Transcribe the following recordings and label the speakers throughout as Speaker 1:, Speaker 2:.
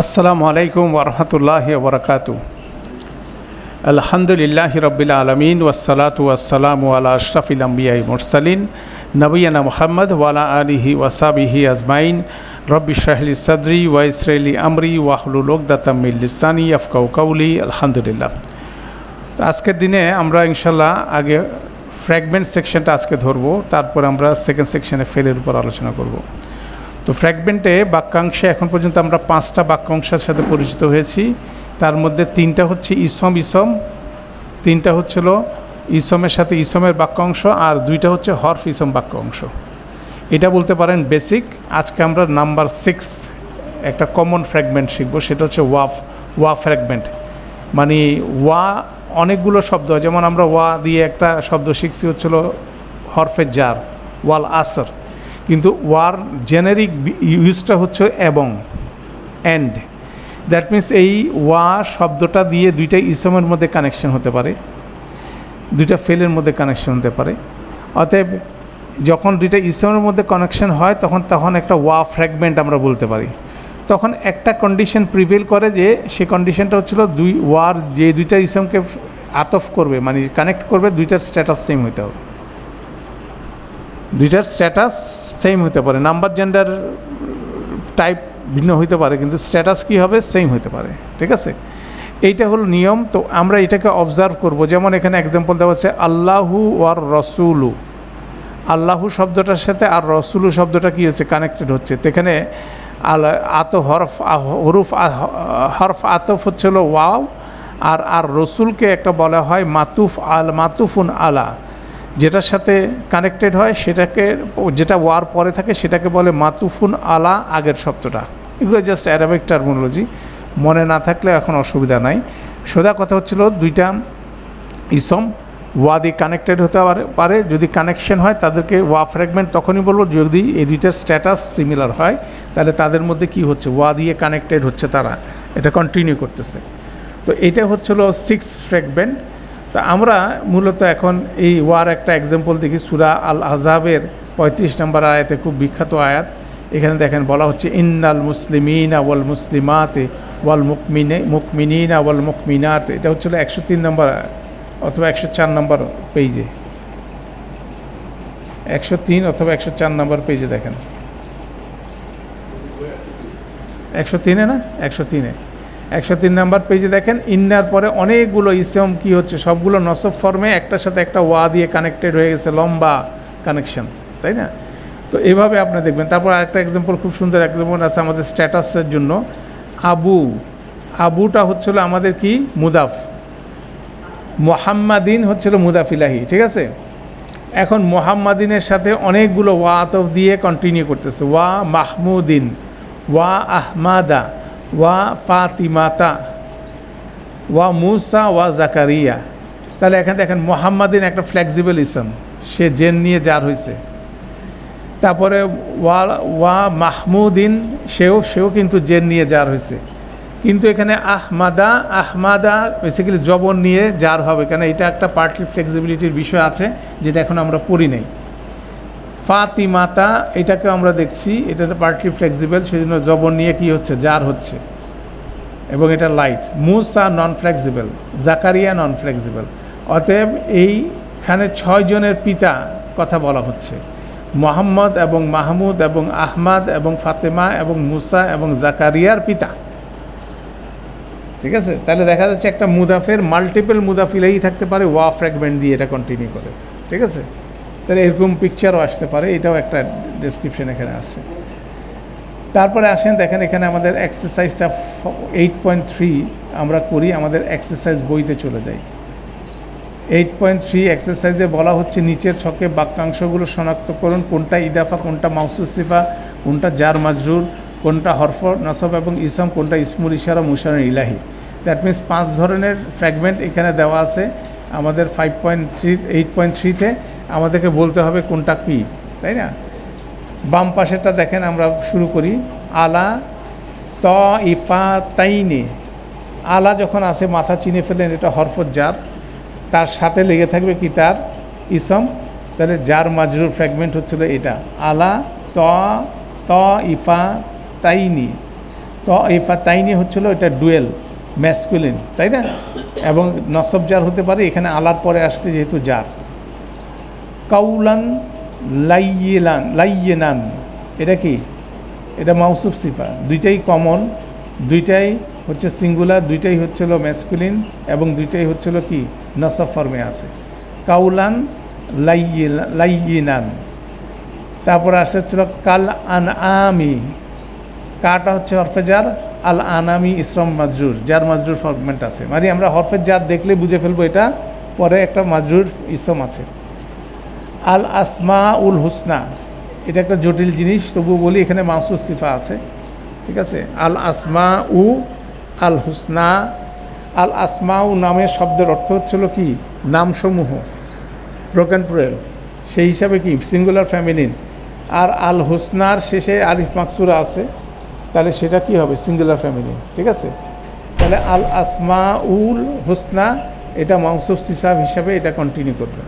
Speaker 1: আসসালামু আলাইকুম ওরহমতুল্লাহি ওবরাকাতু। আলহামদুলিল্লাহি রব্বিল আলমিন ওয়াসসালাতু ওয়াসসালামু আলা আশরাফিল আম্বিয়াই মুরসালিন নবিয়ানা মুহাম্মদ ওয়ালা আলিহি ওয়াসাবিহি আজমাইন। রব্বি ইশরাহলি সাদরি ওয়া ইয়াসসির লি আমরি ওয়াহলুল উকদাতাম মিন লিসানি ইয়াফকাহু কাওলি। আলহামদুলিল্লাহ। তো আজকের দিনে আমরা ইনশাল্লাহ আগে ফ্র্যাগমেন্ট সেকশনটা আজকে ধরবো, তারপর আমরা সেকেন্ড সেকশনে ফেলের উপর আলোচনা করব। তো ফ্র্যাগমেন্টে বাক্যাংশে এখন পর্যন্ত আমরা 5টা বাক্যাংশের সাথে পরিচিত হয়েছি। তার মধ্যে 3টা হচ্ছে ইসম, 3টা হচ্ছিল ইসমের সাথে ইসমের বাক্যাংশ, আর 2টা হচ্ছে হরফ ইসম বাক্যাংশ। এটা বলতে পারেন বেসিক। আজকে আমরা নাম্বার 6 একটা কমন ফ্র্যাগমেন্ট শিখবো, সেটা হচ্ছে ওয়া ফ্র্যাগমেন্ট। মানে ওয়া অনেকগুলো শব্দ, যেমন আমরা ওয়া দিয়ে একটা শব্দ শিখছি হচ্ছিল হরফে জার, ওয়াল আসর। কিন্তু ওয়ার জেনারিক ইউজটা হচ্ছে এবং, অ্যান্ড। দ্যাট মিন্স এই ওয়া শব্দটা দিয়ে 2টা ইসমের মধ্যে কানেকশন হতে পারে, 2টা ফেলের মধ্যে কানেকশন হতে পারে। অতএব যখন 2টা ইসমের মধ্যে কানেকশন হয় তখন একটা ওয়া ফ্র্যাগমেন্ট আমরা বলতে পারি। তখন একটা কন্ডিশন প্রিভেল করে, যে সেই কন্ডিশনটা হচ্ছিল ওয়ার যে 2টা ইসমকে আতফ করবে, মানে কানেক্ট করবে, 2টার স্ট্যাটাস সেম হতে হবে। 2টার স্ট্যাটাস সেম হতে পারে, নাম্বার জেন্ডার টাইপ ভিন্ন হতে পারে, কিন্তু স্ট্যাটাস কী হবে, সেম হতে পারে। ঠিক আছে, এইটা হলো নিয়ম। তো আমরা এটাকে অবজার্ভ করব। যেমন এখানে এক্সাম্পল দেওয়া হচ্ছে আল্লাহু ওয়ার রসুলু। আল্লাহু শব্দটার সাথে আর রসুলু শব্দটা কী হচ্ছে, কানেক্টেড হচ্ছে। তো এখানে হরফ আতফ হচ্ছে হলো ওয়াও, আর রসুলকে একটা বলা হয় মাতুফুন আলা। যেটার সাথে কানেক্টেড হয় সেটাকে, যেটা ওয়ার পরে থাকে সেটাকে বলে মাতুফুন আলা আগের শব্দটা। এগুলো জাস্ট অ্যারাবিক টার্মিনোলজি, মনে না থাকলে এখন অসুবিধা নাই। সোজা কথা হচ্ছিল 2টা ইসম ওয়া দিয়ে কানেক্টেড হতে পারে। যদি কানেকশন হয় তাদেরকে ওয়া ফ্র্যাগমেন্ট তখনই বলবো যদি এই 2টার স্ট্যাটাস সিমিলার হয়, তাহলে তাদের মধ্যে কি হচ্ছে, ওয়া দিয়ে কানেক্টেড হচ্ছে, তারা এটা কন্টিনিউ করতেছে। তো এটা হচ্ছিল 6 ফ্র্যাগমেন্ট। তো আমরা মূলত এখন এই ওয়ার একটা এক্সাম্পল দেখি। সূরা আল আহজাবের 35 নম্বর আয়াতে, খুব বিখ্যাত আয়াত। এখানে দেখেন বলা হচ্ছে ইন্নাল মুসলিমিনা ওয়াল মুসলিমাতে ওয়াল মুকমিনিনা ওয়াল মুকমিনাত। এটা হচ্ছিল 103 নম্বর অথবা 104 নম্বর পেজে, 103 অথবা 104 নম্বর পেজে দেখেন। 103-এ না, 103 নম্বর পেজে দেখেন। ইন্নার পরে অনেকগুলো ইসম কি হচ্ছে, সবগুলো নসব ফর্মে একটার সাথে একটা ওয়া দিয়ে কানেক্টেড হয়ে গেছে, লম্বা কানেকশন, তাই না? তো এইভাবে আপনি দেখবেন। তারপর আরেকটা এক্সাম্পল, খুব সুন্দর এক্সাম্পল আছে আমাদের স্ট্যাটাসের জন্য। আবুটা হচ্ছিল আমাদের কি, মুদাফ। মুহাম্মাদিন হচ্ছিল মুদাফ ইলাহি। ঠিক আছে, এখন মুহাম্মাদিনের সাথে অনেকগুলো ওয়া আতফ দিয়ে কন্টিনিউ করতেছে। ওয়া মাহমুদিন, ওয়া আহমাদা, ওয়া ফাতিমাতা, ওয়া মুসা, ওয়া জাকারিয়া। তাহলে এখানে দেখেন মুহাম্মাদিন একটা ফ্লেক্সিবল ইসম, সে জেন নিয়ে জার হয়েছে। তারপরে ওয়া মাহমুদিন, সেও কিন্তু জেন নিয়ে জার হয়েছে। কিন্তু এখানে আহমাদা বেসিক্যালি জবর নিয়ে জার হবে, কেন এটা একটা পার্টলি ফ্লেক্সিবিলিটির বিষয় আছে, যেটা এখন আমরা পড়ি নাই। ফাতিমাতা, এটাকে আমরা দেখছি, এটা পার্টলি ফ্লেক্সিবল, সেজন্য জবর নিয়ে কি হচ্ছে, জার হচ্ছে, এবং এটা লাইট। মুসা নন ফ্লেক্সিবল, জাকারিয়া নন ফ্লেক্সিবল। অতএব এইখানে 6 জনের পিতা কথা বলা হচ্ছে, মোহাম্মদ এবং মাহমুদ এবং আহমাদ এবং ফাতেমা এবং মুসা এবং জাকারিয়ার পিতা। ঠিক আছে, তাহলে দেখা যাচ্ছে একটা মুদাফের মাল্টিপল মুদাফ ইলাহি থাকতে পারে, ওয়া ফ্র্যাগমেন্ট দিয়ে এটা কন্টিনিউ করে। ঠিক আছে, তাহলে এরকম পিকচারও আসতে পারে, এটাও একটা ডেসক্রিপশন এখানে আসছে। তারপরে আসেন দেখেন, এখানে আমাদের এক্সারসাইজটা 8.3 আমরা করি, আমাদের এক্সারসাইজ বইতে চলে যাই। 8.3 এক্সারসাইজে বলা হচ্ছে নিচের ছকে বাক্যাংশগুলো শনাক্ত করুন, কোনটা ইদাফা, কোনটা মাউসুস সিফা, কোনটা জার মাজরুর, কোনটা হরফ নসব এবং ইসম, কোনটা ইসমুল ইশারা মুশার ইলাহি। দ্যাট মিন্স 5 ধরনের ফ্র্যাগমেন্ট এখানে দেওয়া আছে আমাদের 8.3-তে। আমাদেরকে বলতে হবে কোনটা কি, তাই না? বাম পাশেরটা দেখেন, আমরা শুরু করি। আলা ত ইফা তাইনে, আলা যখন আসে মাথা চিনে ফেলেন, এটা হরফ জার, তার সাথে লেগে থাকবে কি, তার ইসম। তাহলে জার মাজরুর ফ্র্যাগমেন্ট হচ্ছিল এটা, আলা ত ইফা তাইনি। তাইফাতাইনি হচ্ছিল এটা ডুয়েল ম্যাসকুলিন, তাই না? এবং নসব জার হতে পারে, এখানে আলার পরে আসছে যেহেতু জার। কাউলান লাইয়েনান, এটা কি? এটা মাউসুফ সিফা, দুইটাই কমন, দুইটাই হচ্ছে সিঙ্গুলার, দুইটাই হচ্ছিল ম্যাসকুলিন এবং দুইটাই হচ্ছিল কি নসব ফর্মে আছে। কাউলান লাইয়িনান। তারপরে আসে হচ্ছিল কাল আনআমি, কাটা হচ্ছে হরফে জার, আল আনামি ইসম মাজরুর, যার মাজরুর ফরমেন্ট আছে, মানে আমরা হরফে জার দেখলে বুঝে ফেলবো এটা পরে একটা মাজরুর ইসম আছে। আল আসমা উল হুসনা, এটা একটা জটিল জিনিস, তবুও বলি এখানে মাউসুফ সিফা আছে, ঠিক আছে? আল আসমা উ আল হুসনা। আল আসমা উ নামের শব্দের অর্থ হচ্ছিল কি? নামসমূহ, ব্রোকেন প্লুরাল, সেই হিসাবে কি সিঙ্গুলার ফেমিনিন। আর আল হুসনার শেষে আলিফ মাকসুরা আছে, তাহলে সেটা কি হবে? সিঙ্গুলার ফেমিনিন, ঠিক আছে? তাহলে আল আসমা উল হুসনা এটা মাউসুফ সিফা হিসাবে এটা কন্টিনিউ করবে।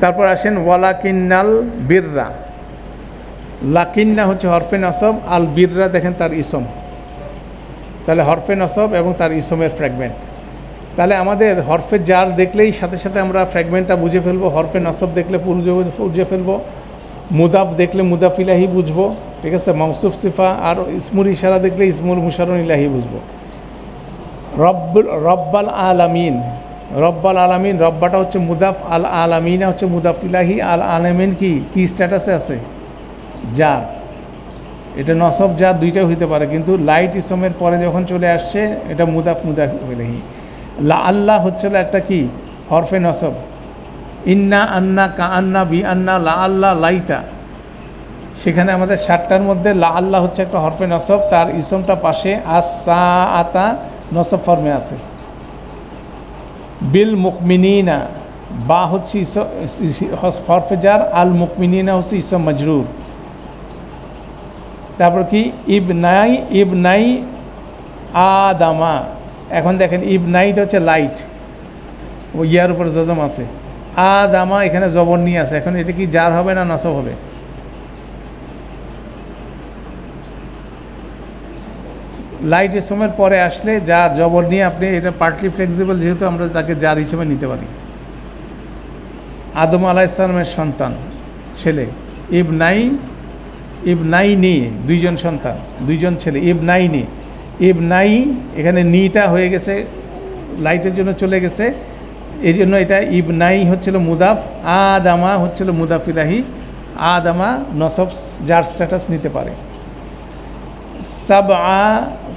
Speaker 1: তারপর আসেন ওয়ালাকিন্নাল বিররা, লাকিন্না হচ্ছে হরফে নসব, আল বিররা দেখেন তার ইসম, তাহলে হরফে নসব এবং তার ইসমের ফ্র্যাগমেন্ট। তাহলে আমাদের হরফে জার দেখলেই সাথে সাথে আমরা ফ্র্যাগমেন্টটা বুঝে ফেলবো, হরফে নসব দেখলে বুঝে ফেলবো, মুদাফ দেখলে মুদাফ ইলাহি বুঝবো, ঠিক আছে? মাউসুফ সিফা আর ইসমুল ইশারা দেখলে ইসমুল মুশারুন ইলাহি বুঝবো। রব্বাল আলামিন, রব্বাল আলামিন, রব্বাটা হচ্ছে মুদাফ, আল আলামিনা হচ্ছে মুদাফ ইলাহি, আল আলামিন কি স্ট্যাটাসে আছে? জার। এটা নসব জার দুইটাই হইতে পারে, কিন্তু লাইট ইসমের পরে যখন চলে আসছে এটা মুদাফ ইলাহি। লা আল্লাহ হচ্ছিল একটা কি হরফে নসব, ইন্না আন্না কা আন্না বি আন্না লা আল্লাহ লাইতা, সেখানে আমাদের 7টার মধ্যে লা আল্লাহ হচ্ছে একটা হরফে নসব, তার ইসমটা পাশে আসা আতা নসব ফর্মে আছে। বিল মুকমিনিনা, বা হচ্ছে হরফে জার, আল মুকমিনিনা হচ্ছে ইসম মাজরুর। তারপর কি ইবনাই আদামা, এখন দেখেন ইবনাইটা হচ্ছে লাইট, ও ইয়ার উপর জজম আছে, আদামা এখানে জবর নিয়ে আছে, এখন এটা কি জার হবে না নসব হবে? লাইট ইসমের পরে আসলে জার জবর নিয়ে আপনি এটা পার্টলি ফ্লেক্সিবল, যেহেতু আমরা তাকে জার হিসেবে নিতে পারি। আদম আলাইহিস সালামের সন্তান ছেলে, ইবনাইনি দুইজন সন্তান, দুইজন ছেলে, ইবনাই এখানে নিটা হয়ে গেছে, লাইটের জন্য চলে গেছে, এই জন্য এটা ইবনাই হচ্ছিল মুদাফ, আদামা হচ্ছিল মুদাফ ইলাহি, আদামা নসব জার স্ট্যাটাস নিতে পারে। সাবআ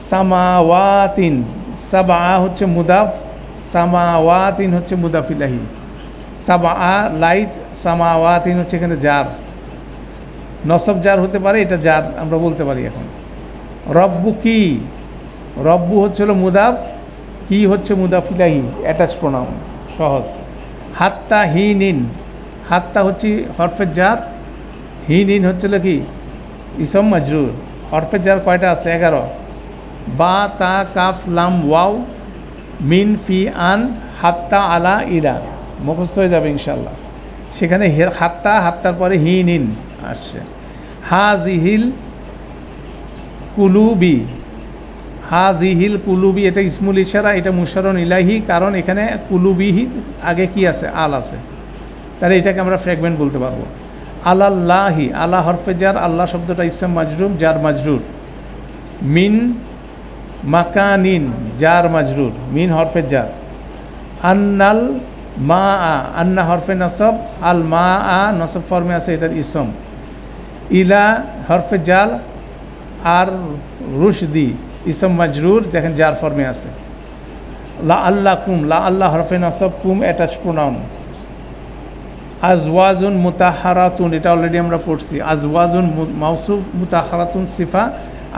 Speaker 1: সামাওয়াতিন, সাবআ হচ্ছে মুদাফ, সামাওয়াতিন হচ্ছে মুদাফ ইলাহি, সাবআ লাইট, সামাওয়াতিন হচ্ছে এখানে জার, নসব জার হতে পারে, এটা জার আমরা বলতে পারি। এখন রব্বু কি, রব্বু হচ্ছিল মুদাফ, কি হচ্ছে মুদাফ ইলাহি, অ্যাটাচ প্রোনাউন, সহজ। হাত্তা হিনিন, হাত্তা হচ্ছে হরফের জার, হিনিন হচ্ছিল কি ইসম মাজরুর। হরফের জার কয়টা আছে? 11। বা তা কাফ লাম ওয়াও মিন ফি আন হাত্তা আলা ইলা, মুখস্থ হয়ে যাবে ইনশাল্লাহ। সেখানে হাত্তার পরে হিনিন আসছে। হাজিহিল কুলুবি, হাজিহিল কুলুবি এটা ইসমুল ইশারা, এটা মুশারুন ইলাহি, কারণ এখানে কুলুবিহি আগে কি আছে? আল আছে, তাহলে এটাকে আমরা ফ্র্যাগমেন্ট বলতে পারবো। আলাল্লাহি, আল্লাহ হরফে জার, আল্লাহ শব্দটা ইসম মাজরুর, জার মাজরুর। মিন মাকানিন, জার মাজরুর, মিন হরফে জার। আন্নাল মা আ, আন্না হরফে নসব, আল মা আ নসব ফর্মে আছে, এটার ইসম। ইলা হরফে জার, আর রুশদি ইসম মাজরুর, দেখেন জার ফর্মে আছে। লা আল্লাহ কুম, লা আল্লাহ হরফে নসব, কুম অ্যাটাচ প্রোনাউন। আজওয়াজুন মুতাহারাতুন, এটা অলরেডি আমরা পড়ছি। আজওয়াজুন মাউসুফ, মুতাহারাতুন সিফা।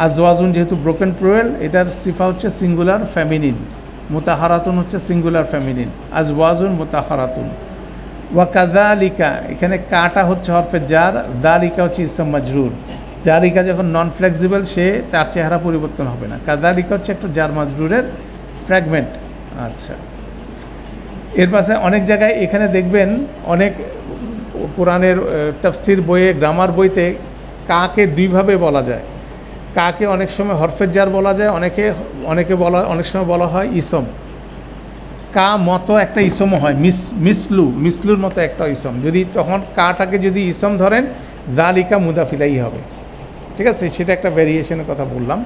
Speaker 1: আজওয়াজুন যেহেতু ব্রোকেন প্লুরাল, এটার সিফা হচ্ছে সিঙ্গুলার ফেমিনিন, মুতাহারাতুন হচ্ছে সিঙ্গুলার ফেমিনিন, আজওয়াজুন মুতাহারাতুন। ওয়া কাযালিকা, এখানে কাটা হচ্ছে হরফে জার, দালিকা হচ্ছে ইসম মাজরুর। জারিকা যখন নন ফ্লেক্সিবল, সে চার চেহারা পরিবর্তন হবে না। কাযালিকা হচ্ছে একটা জার মাজরুরের ফ্র্যাগমেন্ট। আচ্ছা, এর পাশে অনেক জায়গায় এখানে দেখবেন, অনেক কোরআনের তাফসির বইয়ে, গ্রামার বইতে কাকে দুইভাবে বলা যায়। কাকে অনেক সময় হরফে জার বলা যায়, অনেক সময় বলা হয় ইসম। কা মতো একটা ইসমও হয়, মিসলুর মতো একটা ইসম। যদি তখন কাটাকে যদি ইসম ধরেন জালিকা মুদাফ ইলাইহি হবে, ঠিক আছে? সেটা একটা ভ্যারিয়েশনের কথা বললাম।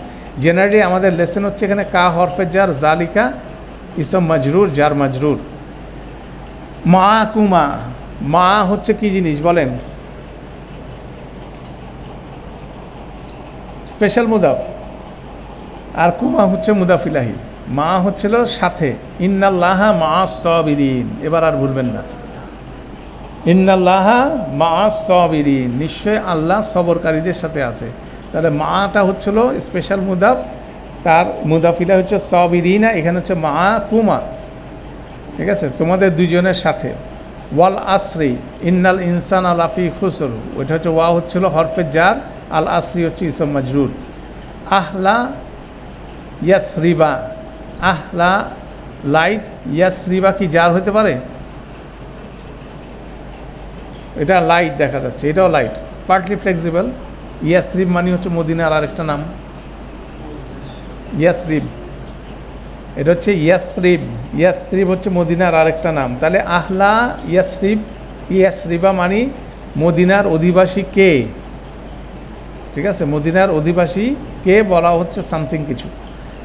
Speaker 1: জেনারেলি আমাদের লেসন হচ্ছে এখানে কা হরফে জার, জালিকা ইসম মাজরুর, জার মাজরুর। মা কুমা, মা হচ্ছে কি জিনিস বলেন? স্পেশাল মুদাফ, আর কুমা হচ্ছে মুদাফ ইলাইহি। মা হচ্ছিল সাথে, ইন্নাল্লাহা মা'আস সাবিরিন। এবার আর ভুলবেন না, ইন্নাল্লাহা মা'আস সাবিরিন, নিশ্চয় আল্লাহ সবরকারীদের সাথে আছে। তাহলে মাটা হচ্ছিল স্পেশাল মুদাফ, তার মুদাফ ইলাইহি হচ্ছে সাবিরিনা, এখানে হচ্ছে মা কুমা, ঠিক আছে? তোমাদের দুজনের সাথে। ওয়াল আসরি ইন্নাল ইনসানা লাফি খুসর, ওইটা হচ্ছে ওয়া হচ্ছিল হরফে জার, আল আসরি হচ্ছে ইসম মাজরুর। আহলা ইয়াসরিবা, আহলা লাইট, ইয়াসরিবা কি জার হতে পারে? এটা লাইট দেখা যাচ্ছে, এটাও লাইট, পার্টলি ফ্লেক্সিবল। ইয়াসরিব মানে হচ্ছে মদিনার আরেকটা নাম, ইয়াসরিব, এটা হচ্ছে ইয়াসরিব। ইয়াসরিব হচ্ছে মদিনার আরেকটা নাম। তাহলে আহলা ইয়াসরিব, ইয়াসরিবা মানে মদিনার অধিবাসী কে, ঠিক আছে? মদিনার অধিবাসী কে বলা হচ্ছে সামথিং কিছু।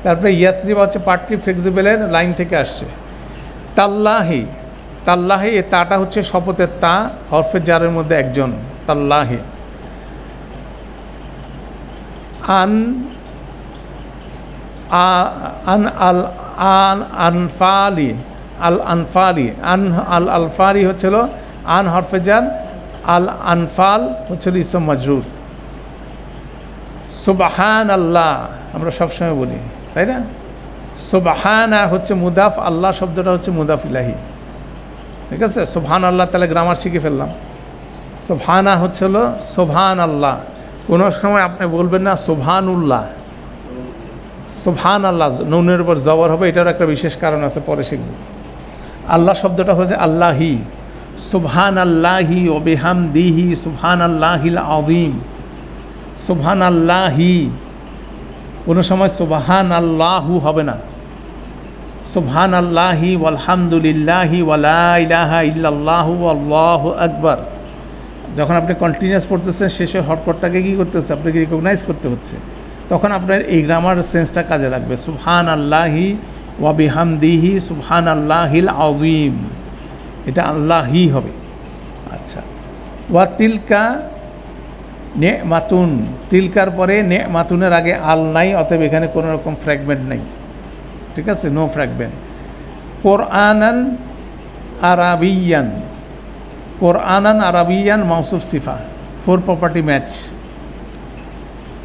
Speaker 1: তারপরে ইয়াসরিবা হচ্ছে পার্টলি ফ্লেক্সিবলের লাইন থেকে আসছে। তাল্লাহি, তাল্লাহি এ তাটা হচ্ছে শপথের তা, হরফে জারের মধ্যে একজন, তাল্লাহি। আন আল আনফালি, আল আনফালি, আল আলফালি হচ্ছিল আন হরফে জার, আল আনফাল হচ্ছিল ইসম মাজরুর। সুবহান আল্লাহ, আমরা সবসময় বলি, তাই না? সুবহানা হচ্ছে মুদাফ, আল্লাহ শব্দটা হচ্ছে মুদাফ ইলাহি, ঠিক আছে? সুবহান আল্লাহ, তাহলে গ্রামার শিখে ফেললাম। সুবহানা হচ্ছে হলো সুবহান আল্লাহ। কোনো সময় আপনি বলবেন না সুবহানুল্লাহ, সুবহান আল্লাহ, নুনের উপর জবর হবে, এটার একটা বিশেষ কারণ আছে, পরে শিখব। আল্লাহ শব্দটা হচ্ছে আল্লাহি, সুবহান আল্লাহি ও বিহামদিহি সুবহান আল্লাহিল আযীম, সুবহান আল্লাহি। কোনো সময় সুবহান আল্লাহু হবে না, সুবহান আল্লাহি ওয়ালহামদুলিল্লাহি ওয়ালা ইলাহা ইল্লাল্লাহু আল্লাহু আকবার। যখন আপনি কন্টিনিউয়াস পড়তেছেন, শেষের হরকতটাকে কী করতে হচ্ছে? আপনাকে রিকগনাইজ করতে হচ্ছে। তখন আপনার এই গ্রামার সেন্সটা কাজে লাগবে। সুবহান আল্লাহি ওয়া বিহামদিহি সুবহান আল্লাহিল আযীম, এটা আল্লাহি হবে। আচ্ছা, ওয়া তিলকা নেমাতুন, তিলকার পরে নেমাতুনের আগে আল নাই, অতএব এখানে কোনো রকম ফ্র্যাগমেন্ট নাই, ঠিক আছে? No fragment. কোরআনান আরাবিয়ান, কোরআনান আরাবিয়ান মাউসুফ সিফা, ফোর প্রপার্টি ম্যাচ।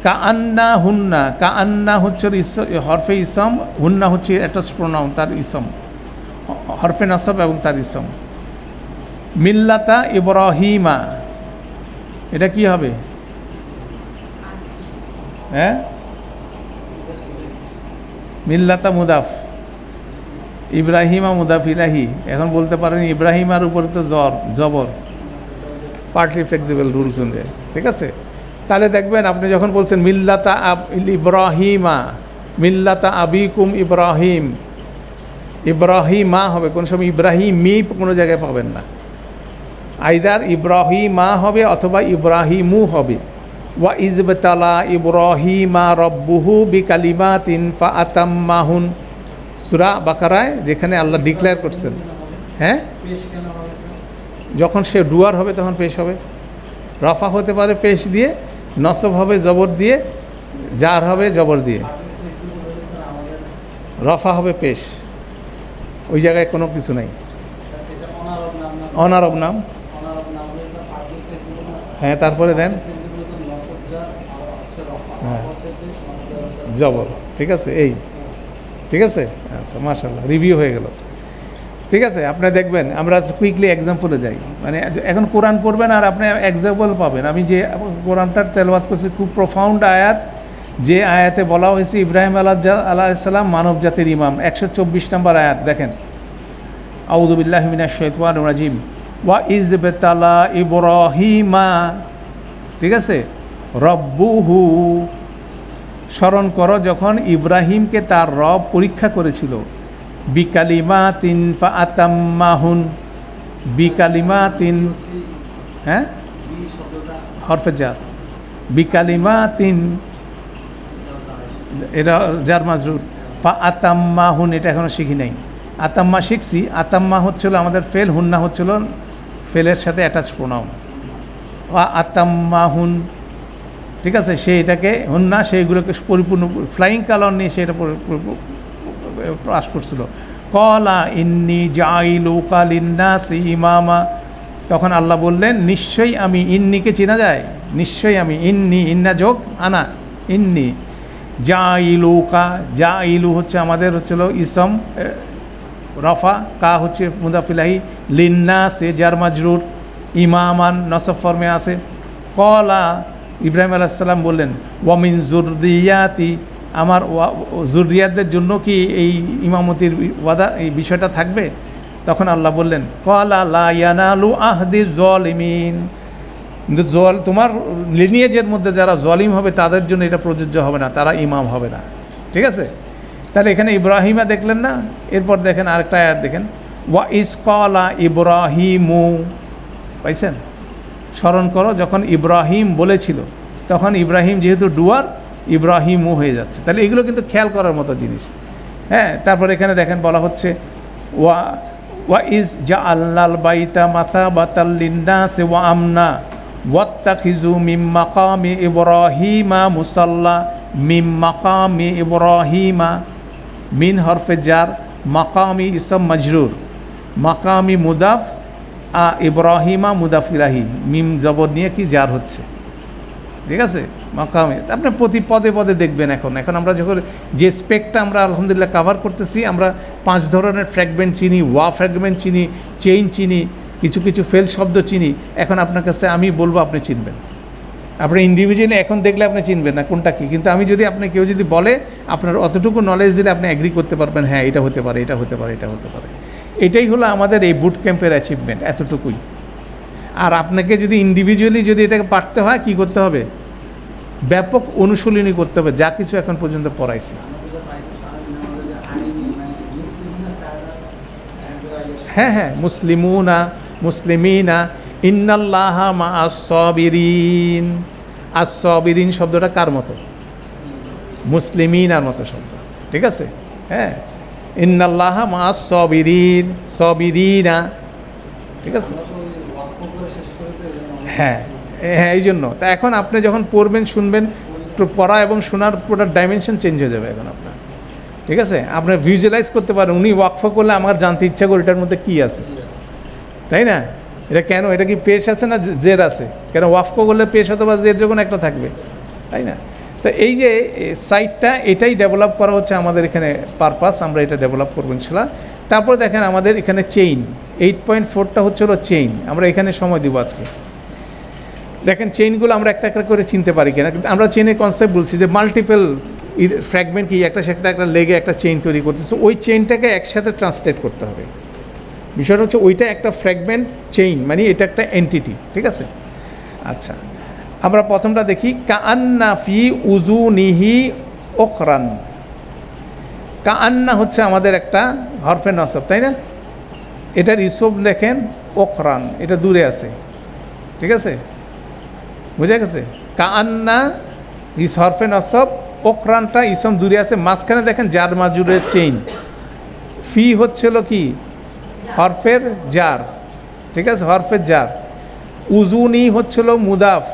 Speaker 1: কাআন্না হুন্না, কাআন্না হচ্ছে হরফে ইসম, হুন্না হচ্ছে অ্যাটাচ প্রোনাউন, তার ইসম, হরফে নাসব এবং তার ইসম। মিল্লাতা ইব্রাহিমা, এটা কি হবে? হ্যাঁ, মিল্লাতা মুদাফ, ইব্রাহিমা মুদাফ ইলাহি। এখন বলতে পারেন ইব্রাহিমার উপরে তো জবর, পার্টলি ফ্লেক্সিবল রুলস অনুযায়ী, ঠিক আছে? তাহলে দেখবেন আপনি যখন বলছেন মিল্লাতা ইব্রাহিমা, মিল্লাতা আবিকুম ইব্রাহিম, ইব্রাহিমা হবে, কোনো সময় ইব্রাহিমি কোনো জায়গায় পাবেন না, আইদার ইব্রাহিমা হবে অথবা ইব্রাহিমু হবে। ওয়া ইজবতালা ইব্রাহিমা রব্বুহু বিকালিমাতিন ফাআতাম্মাহুন, সূরা বাকারায় যেখানে আল্লাহ ডিক্লেয়ার করছেন। হ্যাঁ, যখন সে ডুয়ার হবে তখন পেশ হবে। রফা হতে পারে পেশ দিয়ে, নসব হবে জবর দিয়ে, জার হবে জবর দিয়ে, রফা হবে পেশ, ওই জায়গায় কোনো কিছু নাই। অনারব নাম, হ্যাঁ, তারপরে দেন হ্যাঁ জবর, ঠিক আছে? এই ঠিক আছে, আচ্ছা, মাশাআল্লাহ, রিভিউ হয়ে গেল। ঠিক আছে, আপনি দেখবেন, আমরা কুইকলি এক্সাম্পলে যাই। মানে এখন কোরআন পড়বেন আর আপনি এক্সাম্পল পাবেন। আমি যে কোরআনটার তেলাওয়াত করছি, খুব প্রফাউন্ড আয়াত, যে আয়াতে বলা হয়েছে ইব্রাহিম আলাইহিসসালাম মানব জাতির ইমাম, 124 নম্বর আয়াত দেখেন। আউযু বিল্লাহি মিনাশ শাইতানির রাজিম, ওয়া ইজবতালা ইব্রাহিমা, ঠিক আছে, রব্বুহু, স্মরণ করো যখন ইব্রাহিমকে তার রব পরীক্ষা করেছিল, বিকালিমাতিন ফাআতাম্মাহুন, বিকালিমাতিন, হ্যাঁ হরফে জার, বিকালিমাতিন এটা জার মাজরুর, ফাআতাম্মাহুন এটা এখনো শিখি নাই। আতাম্মা শিখছি, আতাম্মা হচ্ছিল আমাদের ফেল, হুন্না হচ্ছিল ফেলের সাথে অ্যাটাচ প্রোনাউন। আতাম্মাহুন, ঠিক আছে, সে এটাকে হুন্না সেইগুলোকে পরিপূর্ণ ফ্লাইং কালার নিয়ে সে এটা পাস করছিল। কলা ইন্নি জাইলুকা লিন্নাসি ইমামা, তখন আল্লাহ বললেন নিশ্চয়ই আমি, ইন্নিকে চেনা যায়, নিশ্চয়ই আমি, ইন্নি ইন্না যোগ আনা, ইন্নি জাইলুকা, জাইলু হচ্ছে আমাদের হচ্ছিল ইসম রফা, কা হচ্ছে মুদাফিলাহি, লিন্নাসে জার মাজরুর, ইমামান নসব ফর্মে আছে। কলা ইব্রাহিম আলাইহিস সালাম বললেন ওয়ামিন যুররিয়াতি, আমার যুররিয়াতদের জন্য কি এই ইমামতির ওয়াদা, এই বিষয়টা থাকবে? তখন আল্লাহ বললেন কলা লা ইয়ানালু আহদি যালিমিন, কিন্তু তোমার লিনিয়েজের মধ্যে যারা জালিম হবে তাদের জন্য এটা প্রযোজ্য হবে না, তারা ইমাম হবে না। ঠিক আছে, তাহলে এখানে ইব্রাহিমা দেখলেন না, এরপর দেখেন আরেকটা আয়াত দেখেন, ওয়া ইস ক্বালা ইব্রাহিমু, পাইছেন? স্মরণ করো যখন ইব্রাহিম বলেছিল, তখন ইব্রাহিম যেহেতু ডুয়ার, ইব্রাহিমও হয়ে যাচ্ছে। তাহলে এগুলো কিন্তু খেয়াল করার মতো জিনিস। হ্যাঁ, তারপর এখানে দেখেন বলা হচ্ছে ওয়া ইজ জাআলনাল বাইতা মাসাবাতাল লিন্নাসি ওয়া আমনা ওয়াত্তাখিযু মিন মাকামি ইব্রাহিমা মুসাল্লা, মিন মাকামি ইব্রাহিমা, মিন হরফে জার, মাকামি ইসম মাজরুর, মাকামি মুদাফ, ইব্রাহিমা মুদাফ ইলাহি, মিম জবর নিয়ে কি জার হচ্ছে। ঠিক আছে, মাকামে আপনি প্রতি পদে পদে দেখবেন। এখন আমরা যখন যে স্পেকটা আমরা আলহামদুলিল্লাহ কাভার করতেছি, আমরা 5 ধরনের ফ্র্যাগমেন্ট চিনি, ওয়া ফ্র্যাগমেন্ট চিনি, চেইন চিনি, কিছু কিছু ফেল শব্দ চিনি। এখন আপনার কাছে আমি বলবো, আপনি চিনবেন। আপনি ইন্ডিভিজুয়ালি এখন দেখলে আপনি চিনবেন না কোনটা কী, কিন্তু আমি যদি আপনি কেউ যদি বলে, আপনার অতটুকু নলেজ দিলে আপনি অ্যাগ্রি করতে পারবেন, হ্যাঁ এটা হতে পারে, এটা হতে পারে, এটা হতে পারে। এটাই হলো আমাদের এই বুট ক্যাম্পের অ্যাচিভমেন্ট, এতটুকুই। আর আপনাকে যদি ইন্ডিভিজুয়ালি যদি এটাকে পারতে হয়, কি করতে হবে? ব্যাপক অনুশীলনী করতে হবে, যা কিছু এখন পর্যন্ত পড়াইছে। হ্যাঁ হ্যাঁ, মুসলিমুনা, মুসলিমিনা, ইন্নাল্লাহা মা'আস সাবিরিন। আস-সাবিরিন শব্দটা কার মতো? মুসলিমিনার মতো শব্দ। ঠিক আছে, হ্যাঁ, ইন্নাল্লাহা মা'আস সাবিরিন, সাবিরিনা। ঠিক আছে, হ্যাঁ হ্যাঁ, এই জন্য। তা এখন আপনি যখন পড়বেন, শুনবেন, পড়া এবং শোনার পুরো ডাইমেনশন চেঞ্জ হয়ে যাবে এখন আপনার। ঠিক আছে, আপনি ভিজুয়ালাইজ করতে পারেন, উনি ওয়াকফ করলে আমার জানতে ইচ্ছা করে এটার মধ্যে কী আছে, তাই না? এটা কেন, এটা কি পেশ আছে না জের আছে? কেন ওয়াকফ করলে পেশ অথবা জের যখন একটা থাকবে, তাই না? তো এই যে সাইটটা, এটাই ডেভেলপ করা হচ্ছে আমাদের এখানে পারপাস, আমরা এটা ডেভেলপ করবো ইনশাআল্লাহ। তারপরে দেখেন আমাদের এখানে চেইন 8.4টা হচ্ছে হলো চেইন। আমরা এখানে সময় দিব আজকে। দেখেন চেইনগুলো আমরা একটা একটা করে চিনতে পারি কিনা, কিন্তু আমরা চেইনের কনসেপ্ট বলছি যে মাল্টিপল ফ্র্যাগমেন্ট কি একটা সাথে একটা লেগে একটা চেইন তৈরি করতেছে, ওই চেইনটাকে একসাথে ট্রান্সলেট করতে হবে। বিষয়টা হচ্ছে ওইটা একটা ফ্র্যাগমেন্ট চেইন, মানে এটা একটা এন্টিটি। ঠিক আছে, আচ্ছা আমরা প্রথমটা দেখি, কাআন্না ফি উজুনিহি ওকরান। কাআন্না হচ্ছে আমাদের একটা হরফে নসব, তাই না? এটার ইসব দেখেন ওকরান, এটা দূরে আছে। ঠিক আছে, বুঝা গেছে? কাআন্না ইস হরফে নসব, ওকরানটা ইসম দূরে আছে, মাঝখানে দেখেন জার মাজুরের চেইন। ফি হচ্ছিল কি? হরফের জার। ঠিক আছে, হরফের জার। উজুনি হচ্ছিল মুদাফ।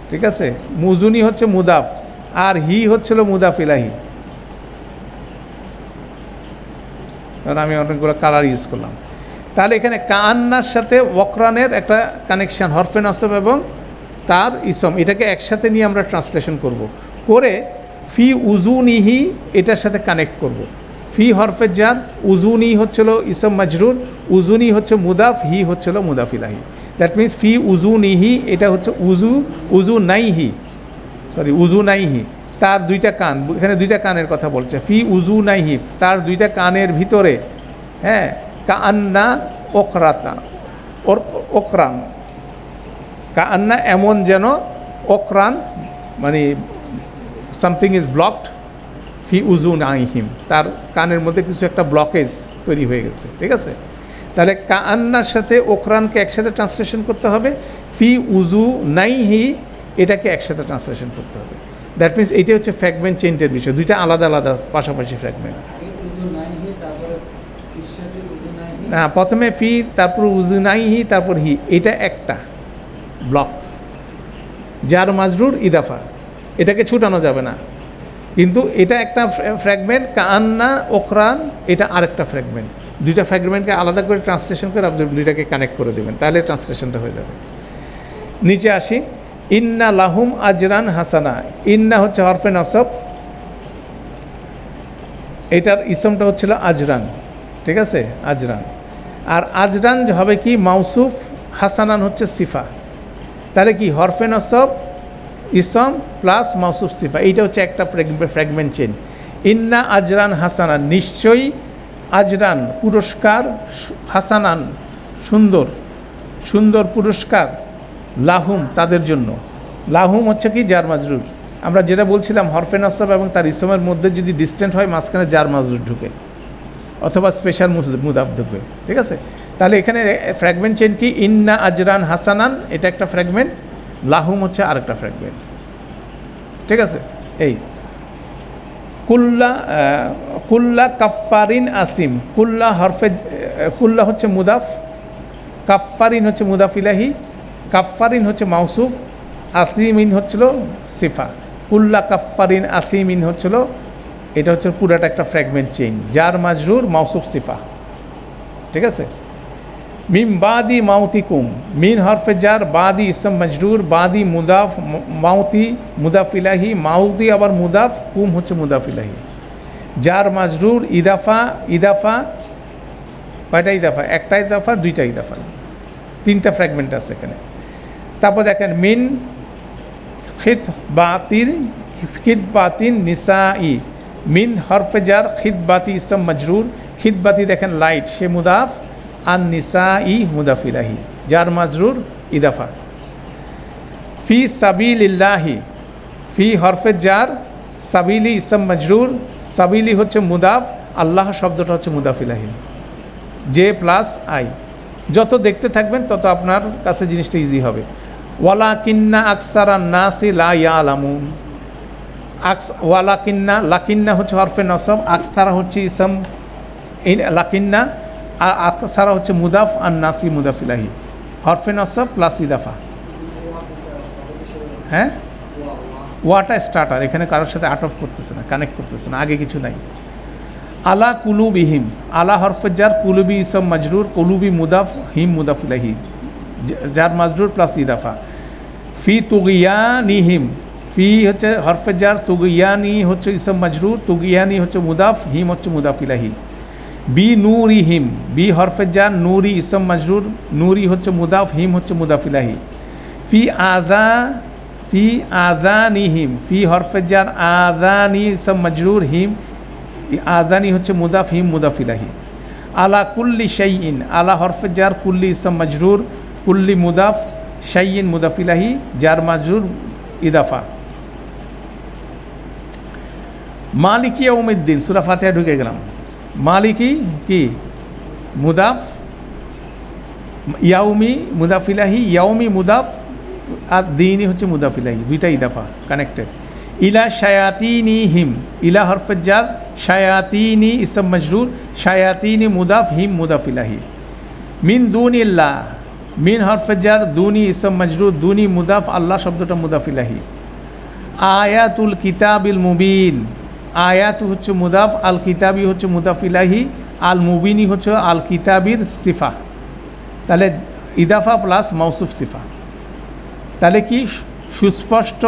Speaker 1: ঠিক আছে, মুজুনি হচ্ছে মুদাফ, আর হি হচ্ছিল মুদাফ ইলাহি। কারণ আমি অনেকগুলো কালার ইউজ করলাম। তাহলে এখানে কাআন্নার সাথে ওকরানের একটা কানেকশান, হরফে নসব এবং তার ইসম, এটাকে একসাথে নিয়ে আমরা ট্রান্সলেশন করব, করে ফি উজুনিহি এটার সাথে কানেক্ট করব। ফি হরফের জার, উজুনি হচ্ছিল ইসম মাজরুর, উজুনি হচ্ছে মুদাফ, হি হচ্ছিল মুদাফ ইলাহি। দ্যাট মিনস ফি উজুনিহি, এটা হচ্ছে উজু নাইহি, সরি উজু নাইহি, তার দুইটা কান, এখানে দুইটা কানের কথা বলছে। ফি উজু নাইহি, তার দুইটা কানের ভিতরে, হ্যাঁ, কাআন্না ওকরাতা, ওকরান, কাআন্না এমন যেন, ওকরান মানে সামথিং ইজ ব্লকড ফি উযুনাইহিম, তার কানের মধ্যে কিছু একটা ব্লকেজ তৈরি হয়ে গেছে, ঠিক আছে। তাহলে কাআন্নার সাথে ওকরানকে একসাথে ট্রান্সলেশন করতে হবে, ফি উযুনাইহি এটাকে একসাথে ট্রান্সলেশন করতে হবে। দ্যাট মিনস এইটা হচ্ছে ফ্র্যাগমেন্ট চেইনটের বিষয়, দুইটা আলাদা আলাদা পাশাপাশি ফ্র্যাগমেন্ট। হ্যাঁ, প্রথমে ফি, তারপর উযুনাইহি, তারপর হি, এটা একটা ব্লক। জার মাজরুর ইদাফা, এটাকে ছুটানো যাবে না, কিন্তু এটা একটা ফ্র্যাগমেন্ট। কাআন্না ওকরান এটা আরেকটা ফ্র্যাগমেন্ট। দুইটা ফ্র্যাগমেন্টকে আলাদা করে ট্রান্সলেশন করে আপনি দুইটাকে কানেক্ট করে দেবেন, তাহলে ট্রান্সলেশনটা হয়ে যাবে। নিচে আসি, ইন্না লাহুম আজরান হাসানা। ইন্না হচ্ছে হরফে নসব, এটার ইসমটা হচ্ছিল আজরান, ঠিক আছে, আজরান। আর আজরান হবে কি মাউসুফ, হাসানান হচ্ছে সিফা। তাহলে কি হরফে নসব ইসম প্লাস মাউসুফ সিফা, এইটা হচ্ছে একটা ফ্র্যাগমেন্ট চেন। ইন্না আজরান হাসানান, নিশ্চয়ই আজরান পুরস্কার, হাসানান সুন্দর, সুন্দর পুরস্কার, লাহুম তাদের জন্য। লাহুম হচ্ছে কি জার মাজরুর। আমরা যেটা বলছিলাম হরফে নসব এবং তার ইসমের মধ্যে যদি ডিস্টেন্ট হয় মাঝখানে জার মাজরুর ঢুকে অথবা স্পেশাল মুদাফ ঢুকে, ঠিক আছে। তাহলে এখানে ফ্র্যাগমেন্ট চেন কি, ইন্না আজরান হাসানান এটা একটা ফ্র্যাগমেন্ট, লাহুম হচ্ছে আরেকটা ফ্র্যাগমেন্ট, ঠিক আছে। এই কুল্লা, কুল্লা কাফারিন আসিম, কুল্লা হরফে, কুল্লা হচ্ছে মুদাফ, কাফারিন হচ্ছে মুদাফ ইলাহি, কাফারিন হচ্ছে মাউসুফ, আসিমিন হচ্ছিল সিফা। কুল্লা কাফারিন আসিমিন হচ্ছিল, এটা হচ্ছে পুরাটা একটা ফ্র্যাগমেন্ট চেইন, জার মাজরুর মাউসুফ সিফা, ঠিক আছে। মিম বাদি মাউতিকুম, মিন হরফে জার, বাদি ইসম মজরুর, বাদি মুদাফ, মাউতি মুদাফ ইলাহি, মাউতি আবার মুদাফ, কুম হচ্ছে মুদাফ ইলাহি, জার মাজরুর, ইদাফা, ইদাফা কয়টা ইদাফা, একটা ইদাফা, দুইটা ইদাফা, তিনটা ফ্র্যাগমেন্ট আছে এখানে। তারপর দেখেন মিন খিতবাতিন, খিতবাতিন নিসাই, মিন হরফে জার, খিতবাতি ইসম মজরুর, খিতবাতি দেখেন লাইট, সে মুদাফ, আন নিসাই মুদাফ ইলাহি, জার মাজরুর ইদাফা। ফি সাবিলিল্লাহি, ফি হরফে জার, সাবিলি ইসম মজরুর, সাবিলি হচ্ছে মুদাফ, আল্লাহ শব্দটা হচ্ছে মুদাফ ইলাহি, জে প্লাস আই। যত দেখতে থাকবেন তত আপনার কাছে জিনিসটা ইজি হবে। ওয়ালাকিন্না আকসারান নাসি লা ইয়ালামুন, ওয়ালাকিন্না, লাকিন্না হচ্ছে হরফে নসব, আকসারা হচ্ছে ইসম, লাকিন্না, আকসারা হচ্ছে মুদাফ, আর নাসি মুদাফ ইলাহি, হরফে নসব প্লাস ইদাফা। হ্যাঁ, ওয়াটা স্টার্টার, এখানে কারোর সাথে আট অফ করতেছে না, কানেক্ট করতেছে না, আগে কিছু নাই। আলা কুলুবিহিম, আলা হরফে জার, কুলুবি ইসম মজরুর, কুলুবি মুদাফ, হিম মুদাফ ইলাহি, জার মাজরুর প্লাস ইদাফা। ফি তুগিয়ানিহিম, ফি হচ্ছে হরফে জার, তুগিয়ানি হচ্ছে ইসম মজরুর, তুগিয়ানি হচ্ছে মুদাফ, হিম হচ্ছে মুদাফ ইলাহি। বি নূরিহিম, বি হরফে জার, নূরি ইসম মজরুর, নূরি হচ্ছে মুদাফ, হিম হচ্ছে মুদাফ ইলাহি। ফি আযা, ফি আযানিহিম, ফি হরফে জার, আযানি ইসম মজরুর, হিম, আযানি হচ্ছে মুদাফ, হিম মুদাফ ইলাহি। আলা কুল্লি শাইইন, আলা হরফে জার, কুল্লি ইসম মজরুর, কুল্লি মুদাফ, শাইইন মুদাফ ইলাহি, জার মাজরুর ইদাফা। মালিকি ইয়াউমিদ্দিন, সূরা ফাতিহা ঢুকে গেলাম। মালিকি কি মুদাফ, ইয়াউমি মুদাফ ইলাহি, ইয়াউমি মুদাফ, আর দিনই হচ্ছে মুদাফ ইলাহি, দুইটা ইদাফা কানেক্টেড। ইলা শায়াতিনিহিম, ইলা হরফে জার, শায়াতিনি ইসম মজরুর, শায়াতিনি মুদাফ, হিম মুদাফ ইলাহি। মিন দুনিল্লাহ, মিন হরফে জার, দুনি ইসম মজরুর, দুনি মুদাফ, আল্লাহ শব্দটা মুদাফ ইলাহি। আয়াতুল কিতাবিল মুবিন, আয়াত হচ্ছে মুদাফ, আল কিতাবি হচ্ছে মুদাফ ইলাহি, আল মুবিনি হচ্ছে আল কিতাবির সিফা। তাহলে ইদাফা প্লাস মাউসুফ সিফা, তাহলে কি সুস্পষ্ট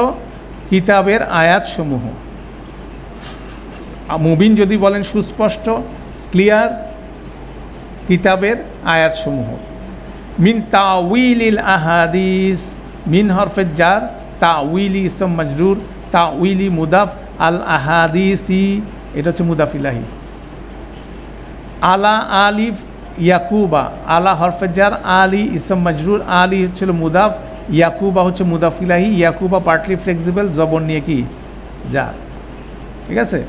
Speaker 1: কিতাবের আয়াতসমূহ। মুবিন যদি বলেন সুস্পষ্ট, ক্লিয়ার কিতাবের আয়াতসমূহ। মিন তাউইলিল আহাদিস, মিন হরফে জার, তাউইলি ইসম মজরুর, তাউইলি মুদাফ, আল আহাদিসি এটা হচ্ছে মুদাফ ইলাহি। আলা আলিফ ইয়াকুবা, আলা হরফে জার, আলি ইসম মজরুর, আলি হচ্ছিল মুদাফ, ইয়াকুবা হচ্ছে মুদাফিলাহি, ইয়াকুবা পার্টলি ফ্লেক্সিবল, জবর নিয়ে কি যা, ঠিক আছে।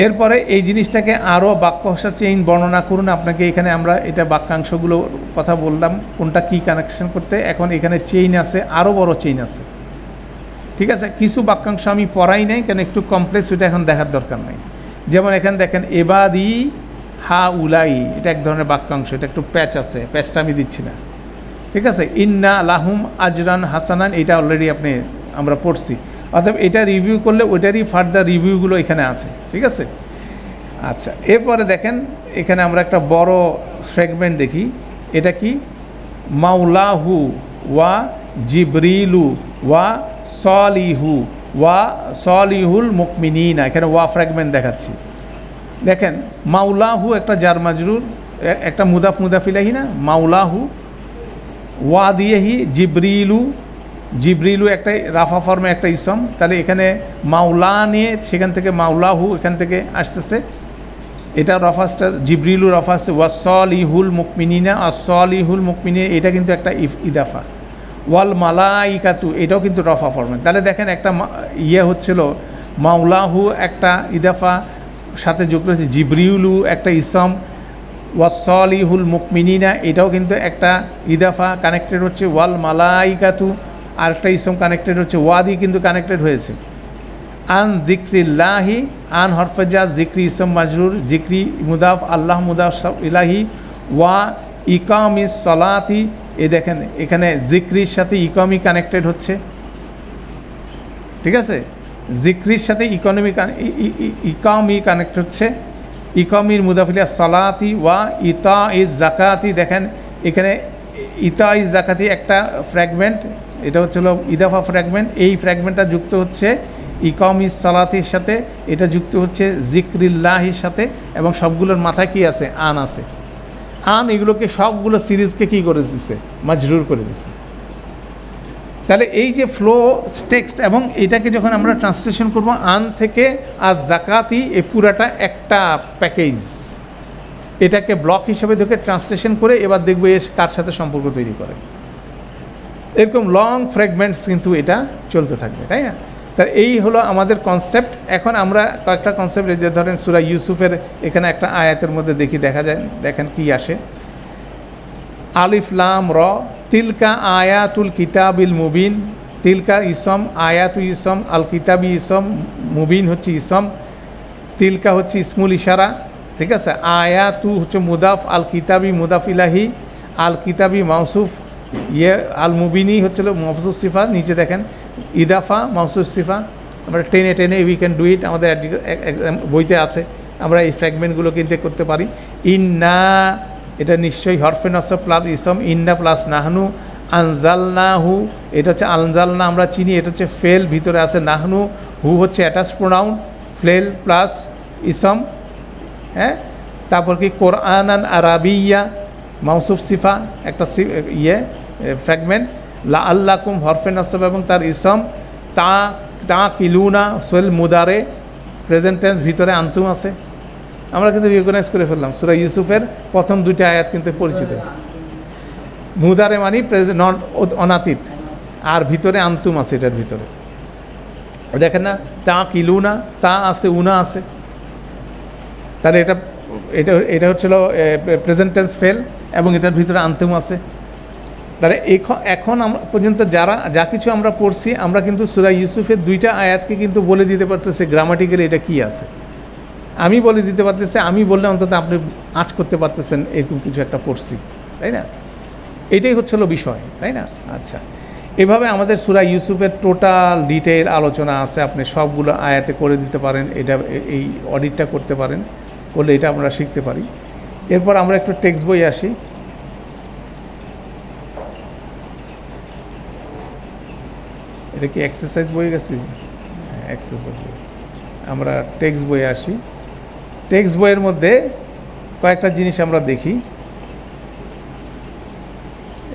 Speaker 1: এরপরে এই জিনিসটাকে আরও বাক্য ভাষার চেইন বর্ণনা করুন। আপনাকে এখানে আমরা এটা বাক্যাংশগুলো কথা বললাম কোনটা কি কানেকশন করতে। এখন এখানে চেইন আছে, আরও বড় চেইন আছে, ঠিক আছে। কিছু বাক্যাংশ আমি পড়াই নাই কেন একটু কমপ্লেক্স, ওইটা এখন দেখার দরকার নাই। যেমন এখানে দেখেন এবাদি হা উলাই, এটা এক ধরনের বাক্যাংশ, এটা একটু প্যাচ আছে, প্যাচটা আমি দিচ্ছি না, ঠিক আছে। ইন্না লাহুম আজরান হাসানান, এটা অলরেডি আমরা পড়ছি, অর্থাৎ এটা রিভিউ করলে ওইটারই ফার্দার রিভিউগুলো এখানে আছে, ঠিক আছে। আচ্ছা, এরপরে দেখেন এখানে আমরা একটা বড় ফ্র্যাগমেন্ট দেখি। এটা কি মাওলাহু ওয়া জিবরিলু ওয়া সলিহু ওয়া সলিহুল মুকমিনিনা, এখানে ওয়া ফ্র্যাগমেন্ট দেখাচ্ছি। দেখেন মাওলাহু একটা জার মাজরুর, একটা মুদাফ মুদাফিলাহি না, মাওলাহু ওয়া দিয়েহি জিবরিলু, জিবরিলু একটা রাফা ফর্মে একটা ইসম, তাহলে এখানে মাওলা নিয়ে সেখান থেকে মাওলাহু এখান থেকে আসতেছে, এটা রফাসটা জিবরিলু রফা আছে। ওয়াসলিহুল মুকমিনিনা, আসলিহুল মুকমিনিনা এটা কিন্তু একটা ইদাফা। ওয়াল মালাইকাতু এটাও কিন্তু রফা ফর্মে। তাহলে দেখেন একটা হচ্ছিল মাওলাহু একটা ইদাফা, সাথে যুক্ত হচ্ছে জিবরিলু একটা ইসম, ওয়াসলিহুল মুকমিনিনা এটাও কিন্তু একটা ইদাফা কানেক্টেড হচ্ছে। ওয়াল মালাইকাতু আরেকটা ইসম কানেক্টেড হচ্ছে, ওয়াদি কিন্তু কানেক্টেড হয়েছে। আন জিক্রিল্লাহি, আন হরফজা, জিক্রি ইসম মাজরুর, জিক্রি মুদাফ, আল্লাহ মুদাফ ইলাহি, ওয়া ইকামিস সলাতি, এ দেখেন এখানে জিক্রির সাথে ইকামি কানেক্টেড হচ্ছে, ঠিক আছে। জিক্রির সাথে ইকামি কানেক্ট হচ্ছে, ইকামির মুদাফিলিয়া সলাতি, ওয়া ইতা ইজ জাকাতি, দেখেন এখানে ইতা ইজ জাকাতি একটা ফ্র্যাগমেন্ট, এটা হচ্ছিল ইদাফা ফ্র্যাগমেন্ট। এই ফ্র্যাগমেন্টটা যুক্ত হচ্ছে ইকামিস সালাতির সাথে, এটা যুক্ত হচ্ছে জিক্রিল্লাহির সাথে, এবং সবগুলোর মাথায় কি আছে, আন আছে। আন এগুলোকে সবগুলো সিরিজকে কি করে দিচ্ছে, মাজরুর করে দিচ্ছে। তাহলে এই যে ফ্লো টেক্সট, এবং এটাকে যখন আমরা ট্রান্সলেশন করব আন থেকে আজ জাকাতি, এই পুরাটা একটা প্যাকেজ, এটাকে ব্লক হিসেবে দেখে ট্রান্সলেশন করে এবার দেখবো এর কার সাথে সম্পর্ক তৈরি করে। এরকম লং ফ্র্যাগমেন্টস কিন্তু এটা চলতে থাকবে, তাই না। তার এই হলো আমাদের কনসেপ্ট। এখন আমরা কয়েকটা কনসেপ্ট, যে ধরেন সূরা ইউসুফের এখানে একটা আয়াতের মধ্যে দেখা যায়, দেখেন কি আসে। আলিফ লাম র, তিলকা আয়াতুল কিতাবিল মুবিন, তিলকা ইসম, আয়াতু ইসম, আল কিতাবি ইসম, মুবিন হচ্ছে ইসম, তিলকা হচ্ছে ইসমুল ইশারা, ঠিক আছে। আয়াতু হচ্ছে মুদাফ, আল কিতাবি মুদাফ ইলাহি, আল কিতাবি মাউসুফ, আল মুবিনী হচ্ছিল মফসুস সিফা, নিচে দেখেন ইদাফা মাউসুফ সিফা। আমরা টেনে টেনে উই ক্যান ডু ইট, আমাদের বইতে আছে, আমরা এই ফ্র্যাগমেন্টগুলো কিন্তু করতে পারি। ইন্না এটা নিশ্চয়ই হরফে নসব প্লাস ইসম, ইন্না প্লাস নাহনু, আনজালনাহু এটা হচ্ছে আনজালনা আমরা চিনি, এটা হচ্ছে ফেল, ভিতরে আছে নাহনু, হু হচ্ছে অ্যাটাচ প্রোনাউন, ফেল প্লাস ইসম, হ্যাঁ। তারপর কি কোরআনান আরাবিয়া মাউসুফ সিফা একটা ফ্র্যাগমেন্ট, লা আল্লাকুম হরফে নসব এবং তার ইসম, তা কিলুনা সোয়েল মুদারে প্রেজেন্ট টেন্স, ভিতরে আন্তুম আছে। আমরা কিন্তু রিকগনাইজ করে ফেললাম সূরা ইউসুফের প্রথম দুইটা আয়াত কিন্তু পরিচিত। মুদারে মানে নন অনাতীত, আর ভিতরে আন্তুম আছে, এটার ভিতরে দেখেন না, তা কিলুনা, তা আছে, উনা আছে, তাহলে এটা এটা এটা হচ্ছিল প্রেজেন্ট টেন্স ফেল, এবং এটার ভিতরে আন্তুম আছে। তাহলে এখন আমরা পর্যন্ত যা কিছু আমরা পড়ছি, আমরা কিন্তু সূরা ইউসুফের দুইটা আয়াতকে কিন্তু বলে দিতে পারতেছে গ্রামাটিক্যালি এটা কি আছে, আমি বলে দিতে পারতেছি, আমি বললে অন্তত আপনি আঁচ করতে পারতেছেন এরকম কিছু একটা পড়ছি, তাই না। এটাই হচ্ছিল বিষয়, তাই না। আচ্ছা, এভাবে আমাদের সূরা ইউসুফের টোটাল ডিটেইল আলোচনা আছে, আপনি সবগুলো আয়াতে করে দিতে পারেন, এটা এই অডিটটা করতে পারেন, করলে এটা আমরা শিখতে পারি। এরপর আমরা একটু টেক্সট বই আসি। এটা কি এক্সারসাইজ বই গেছি, এক্সারসাইজ বই। আমরা টেক্সট বই আসি। টেক্সট বইয়ের মধ্যে কয়েকটা জিনিস আমরা দেখি,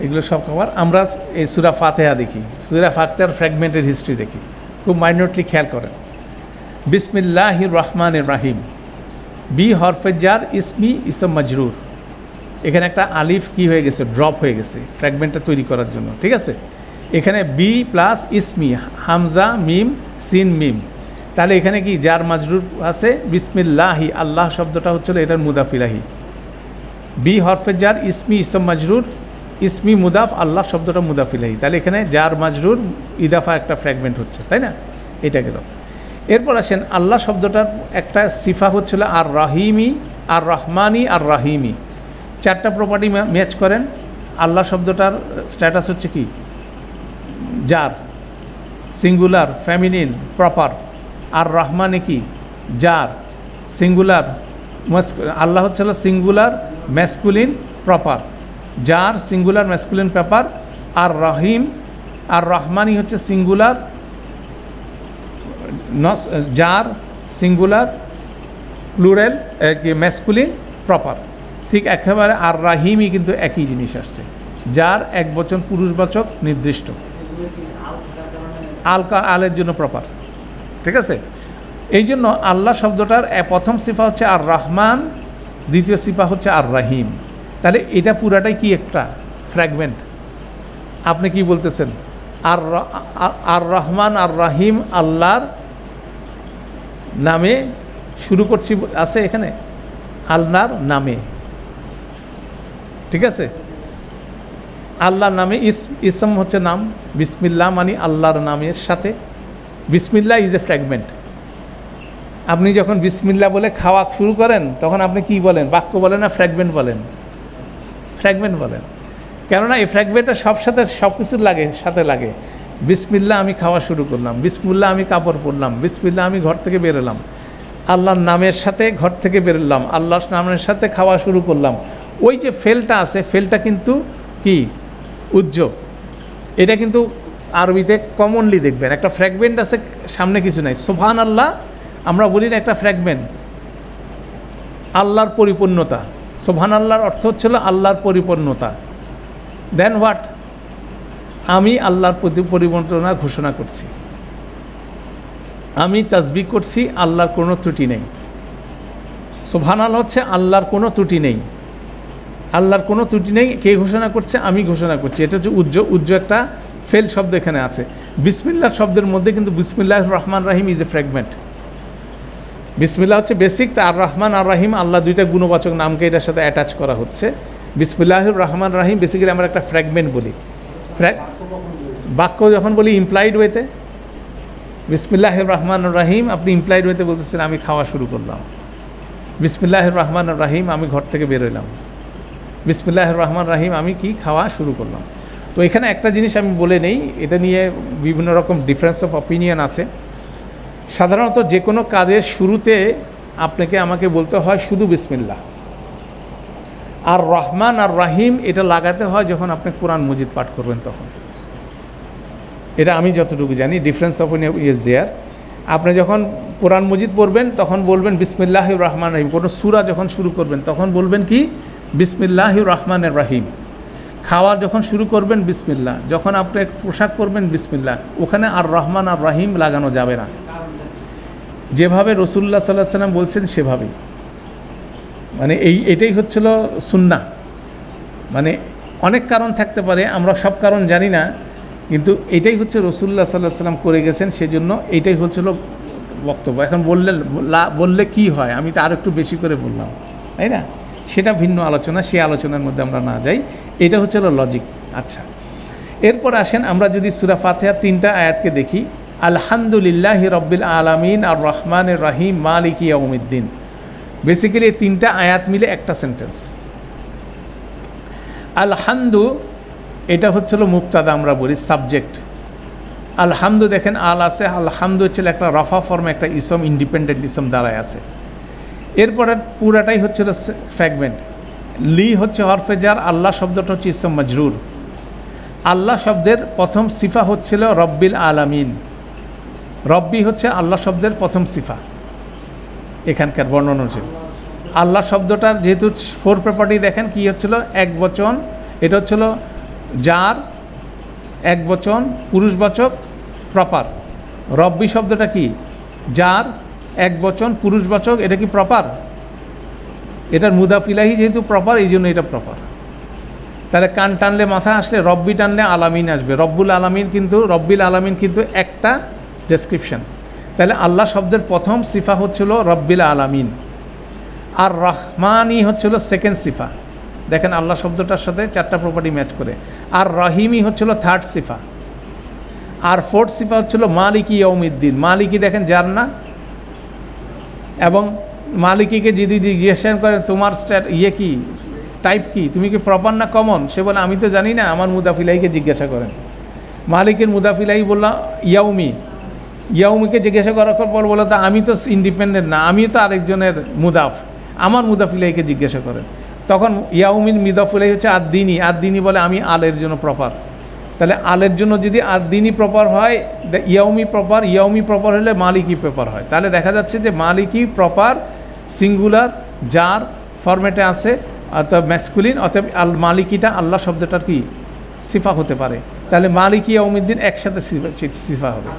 Speaker 1: এগুলো সব খবর। আমরা এই সূরা ফাতিহা দেখি, সূরা ফাতিহার ফ্র্যাগমেন্টের হিস্ট্রি দেখি, খুব মাইনরলি খেয়াল করেন। বিসমিল্লাহির রহমানির রাহিম, বি হরফে জার, ইসমি ইসম মাজরুর, এখানে একটা আলিফ কি হয়ে গেছে, ড্রপ হয়ে গেছে ফ্র্যাগমেন্টটা তৈরি করার জন্য, ঠিক আছে। এখানে বি প্লাস ইসমি, হামজা মিম সিন মিম, তাহলে এখানে কি জার মাজরুর আছে বিসমিল্লাহি, আল্লাহ শব্দটা হচ্ছিল এটার মুদাফ ইলাহি। বি হরফে জার, ইসমি ইসম মাজরুর, ইসমি মুদাফ, আল্লাহ শব্দটা মুদাফ ইলাহি, তাহলে এখানে জার মাজরুর ইদাফা একটা ফ্র্যাগমেন্ট হচ্ছে, তাই না? এটা গেল। এরপর আসেন আল্লাহ শব্দটার একটা সিফা হচ্ছিল আর রাহিমি, আর রহমানি, আর রাহিমি, চারটা প্রপার্টি ম্যাচ করেন। আল্লাহ শব্দটার স্ট্যাটাস হচ্ছে কি? জার, সিঙ্গুলার, ফ্যামিনিন, প্রপার। আর রহমানে কি? জার, সিঙ্গুলার, আল্লাহ হচ্ছিল সিঙ্গুলার ম্যাসকুলিন প্রপার, জার সিঙ্গুলার ম্যাসকুলিন প্রপার। আর রহিম, আর রহমানি হচ্ছে সিঙ্গুলার জার সিঙ্গুলার প্লুরাল ম্যাসকুলিন প্রপার। ঠিক একেবারে আর রাহিমই কিন্তু একই জিনিস আসছে, যার এক বচন পুরুষবাচক নির্দিষ্ট, আলের জন্য প্রপার, ঠিক আছে? এই জন্য আল্লাহ শব্দটার প্রথম সিফা হচ্ছে আর রহমান, দ্বিতীয় সিফা হচ্ছে আর রাহিম। তাহলে এটা পুরাটাই কি একটা ফ্র্যাগমেন্ট। আপনি কি বলতেছেন? আর রহমান আর রাহিম আল্লাহর নামে শুরু করছি আছে এখানে, আল্লাহর নামে, ঠিক আছে? আল্লাহর নামে, ইসম হচ্ছে নাম, বিসমিল্লাহ মানে আল্লাহর নামের সাথে। বিসমিল্লাহ ইজ এ ফ্র্যাগমেন্ট। আপনি যখন বিসমিল্লাহ বলে খাওয়া শুরু করেন তখন আপনি কি বলেন? বাক্য বলেন না ফ্র্যাগমেন্ট বলেন? ফ্র্যাগমেন্ট বলেন। কেননা এই ফ্র্যাগমেন্টটা সব কিছুর সাথে লাগে। বিসমিল্লাহ আমি খাওয়া শুরু করলাম, বিসমিল্লাহ আমি কাপড় পরলাম, বিসমিল্লাহ আমি ঘর থেকে বেরোলাম, আল্লাহর নামের সাথে ঘর থেকে বেরোলাম, আল্লাহর নামের সাথে খাওয়া শুরু করলাম। ওই যে ফেলটা আছে, ফেলটা কিন্তু কি? উজ্জ্ব। এটা কিন্তু আরবিতে কমনলি দেখবেন একটা ফ্র্যাগমেন্ট আছে, সামনে কিছু নাই। সুবহান আল্লাহ আমরা বলি না একটা ফ্র্যাগমেন্ট, আল্লাহর পরিপূর্ণতা। সুবহান আল্লাহর অর্থ হচ্ছিল আল্লাহর পরিপূর্ণতা। দেন হোয়াট? আমি আল্লাহর প্রতি পরিপূর্ণতা ঘোষণা করছি, আমি তাসবিহ করছি, আল্লাহর কোনো ত্রুটি নেই। সুবহানাল্লাহ হচ্ছে আল্লাহর কোনো ত্রুটি নেই, আল্লাহর কোনো ত্রুটি নেই। কে ঘোষণা করছে? আমি ঘোষণা করছি। এটা হচ্ছে উজ্জ্ব একটা ফেল শব্দ এখানে আছে। বিসমিল্লাহ শব্দের মধ্যে কিন্তু বিসমিল্লাহির রহমান রাহিম ইজ এ ফ্র্যাগমেন্ট। বিসমিল্লাহ হচ্ছে বেসিক, আর রহমান আর রাহিম আল্লাহ দুইটা গুণবাচক নামকে এটার সাথে অ্যাটাচ করা হচ্ছে। বিসমিল্লাহির রহমান রাহিম বেসিক্যালি আমরা একটা ফ্র্যাগমেন্ট বলি। বাক্য যখন বলি ইমপ্লাইড ওয়েতে, বিসমিল্লাহির রহমান রাহিম আপনি ইমপ্লাইড ওয়েতে বলতেছেন আমি খাওয়া শুরু করলাম, বিসমিল্লাহির রহমান রাহিম আমি ঘর থেকে বেরোলাম, বিসমিল্লাহির রহমান রাহিম আমি কি খাওয়া শুরু করলাম। তো এখানে একটা জিনিস আমি বলে নেই, এটা নিয়ে বিভিন্ন রকম ডিফারেন্স অফ অপিনিয়ন আছে। সাধারণত যে কোনো কাজের শুরুতে আপনাকে আমাকে বলতে হয় শুধু বিসমিল্লাহ। আর রহমান আর রাহিম এটা লাগাতে হয় যখন আপনি কোরআন মজিদ পাঠ করবেন তখন। এটা আমি যতটুকু জানি, ডিফারেন্স অফ ইজ দেয়ার। আপনি যখন কোরআন মজিদ পড়বেন তখন বলবেন বিসমিল্লাহির রহমান রাহিম। কোনো সূরা যখন শুরু করবেন তখন বলবেন কি? বিসমিল্লাহির রহমানির রাহিম। খাওয়া যখন শুরু করবেন বিসমিল্লাহ, যখন আপনি পোশাক পরবেন বিসমিল্লাহ। ওখানে আর রহমান আর রাহিম লাগানো যাবে না, যেভাবে রাসূলুল্লাহ সাল্লাল্লাহু আলাইহি ওয়াসাল্লাম বলছেন সেভাবেই। মানে এটাই হচ্ছিল সুন্নাহ। মানে অনেক কারণ থাকতে পারে, আমরা সব কারণ জানি না, কিন্তু এটাই হচ্ছে রাসূলুল্লাহ সাল্লাল্লাহু আলাইহি ওয়াসাল্লাম করে গেছেন, সেজন্য এইটাই হচ্ছিল বক্তব্য। এখন বললে কি হয়? আমি তো আর একটু বেশি করে বললাম, তাই না? সেটা ভিন্ন আলোচনা, সেই আলোচনার মধ্যে আমরা না যাই। এটা হচ্ছিল লজিক। আচ্ছা, এরপর আসেন আমরা যদি সূরা ফাতিহার 3টা আয়াতকে দেখি। আলহামদুলিল্লাহি রাব্বিল আলামিন আর রহমানির রাহিম মালিকি ইয়াউমিদ্দিন। বেসিক্যালি এই 3টা আয়াত মিলে একটা সেন্টেন্স। আলহামদু এটা হচ্ছিল মুক্তাদা, আমরা বলি সাবজেক্ট। আলহামদু দেখেন আল আছে, আলহামদু হচ্ছিল একটা রফা ফর্মে একটা ইসম, ইন্ডিপেন্ডেন্ট ইসম দাঁড়ায় আছে। এরপরে পুরাটাই হচ্ছিল ফ্র্যাগমেন্ট। লি হচ্ছে হরফে জার, আল্লাহ শব্দটা হচ্ছে ইসম মাজরুর। আল্লাহ শব্দের প্রথম সিফা হচ্ছিল রব্বিল আলামিন। রব্বি হচ্ছে আল্লাহ শব্দের প্রথম সিফা, এখানকার বর্ণনা হচ্ছে। আল্লাহ শব্দটার যেহেতু 4 প্রপার্টি দেখেন কি হচ্ছিল, এক বচন, এটা হচ্ছিল জার, এক বচন, পুরুষবাচক, প্রপার। রব্বি শব্দটা কি? জার, এক বচন, পুরুষবাচক, এটা কি প্রপার? এটার মুদাফ ইলাহি যেহেতু প্রপার, এই জন্য এটা প্রপার। তাহলে কান টানলে মাথা আসলে, রব্বি টানলে আলামিন আসবে। রব্বুল আলামিন কিন্তু, রব্বিল আলামিন কিন্তু একটা ডেসক্রিপশন। তাহলে আল্লাহ শব্দের প্রথম সিফা হচ্ছিল রব্বিল আলামিন, আর রহমানই হচ্ছিল সেকেন্ড সিফা। দেখেন আল্লাহ শব্দটার সাথে 4টা প্রপার্টি ম্যাচ করে। আর রহিমই হচ্ছিল থার্ড সিফা। আর ফোর্থ সিফা হচ্ছিল মালিকি ইয়াউমিদ্দিন। মালিকি দেখেন যার না, এবং মালিকিকে যদি জিজ্ঞাসা করেন তোমার কি টাইপ কি, তুমি কি প্রপার না কমন, সে বলে আমি তো জানি না, আমার মুদাফিলাইকে জিজ্ঞাসা করেন। মালিকের মুদাফিলাই বললাম ইয়াউমি, ইয়াউমিকে জিজ্ঞাসা করার পর বলো তো আমি তো ইন্ডিপেন্ডেন্ট না, আমি তো আরেকজনের মুদাফ, আমার মুদাফিলাইকে জিজ্ঞাসা করেন। তখন ইয়াউমিন মুদাফিলাই হচ্ছে আদ-দিনী, আদ-দিনী বলে আমি আলের জন্য প্রপার। তাহলে আলের জন্য যদি আদ-দিনী প্রপার হয়, ইয়াউমি প্রপার, ইয়াউমি প্রপার হলে মালিকি প্রপার হয়। তাহলে দেখা যাচ্ছে যে মালিকি প্রপার সিঙ্গুলার যার ফরম্যাটে আছে, অর্থাৎ ম্যাসকুলিন, অর্থাৎ আল মালিকিটা আল্লাহ শব্দটার কি সিফা হতে পারে। তাহলে মালিকি ইয়াউমিদ্দিন একসাথে সিফা হবে।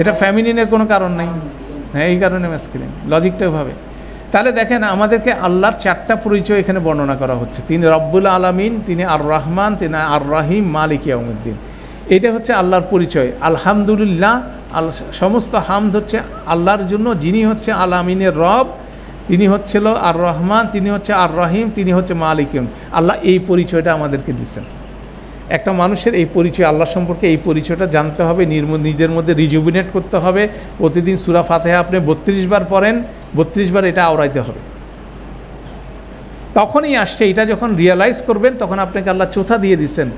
Speaker 1: এটা ফ্যামিলিনের কোনো কারণ নেই, হ্যাঁ এই কারণে ম্যাসকুলিন, লজিকটা ভাবে। তাহলে দেখেন আমাদেরকে আল্লাহর 4টা পরিচয় এখানে বর্ণনা করা হচ্ছে। তিনি রব্বুল আলামিন, তিনি আর রহমান, তিনি আর রহিম, মালিক ইয়াউমিদ্দিন। এটা হচ্ছে আল্লাহর পরিচয়। আলহামদুলিল্লাহ, সমস্ত হামদ হচ্ছে আল্লাহর জন্য, যিনি হচ্ছে আলামিনের রব, তিনি হচ্ছিল আর রহমান, তিনি হচ্ছে আর রহিম, তিনি হচ্ছে মালিক। আল্লাহ এই পরিচয়টা আমাদেরকে দিচ্ছেন। একটা মানুষের এই পরিচয়, আল্লাহ সম্পর্কে এই পরিচয়টা জানতে হবে, নিজের মধ্যে রিজুবিনেট করতে হবে। প্রতিদিন সূরা ফাতিহা আপনি 32 বার পড়েন, 32 বার এটা আওড়াইতে হবে। তখনই আসছে, এটা যখন রিয়েলাইজ করবেন তখন আপনাকে আল্লাহ চোথা দিয়ে দিচ্ছেন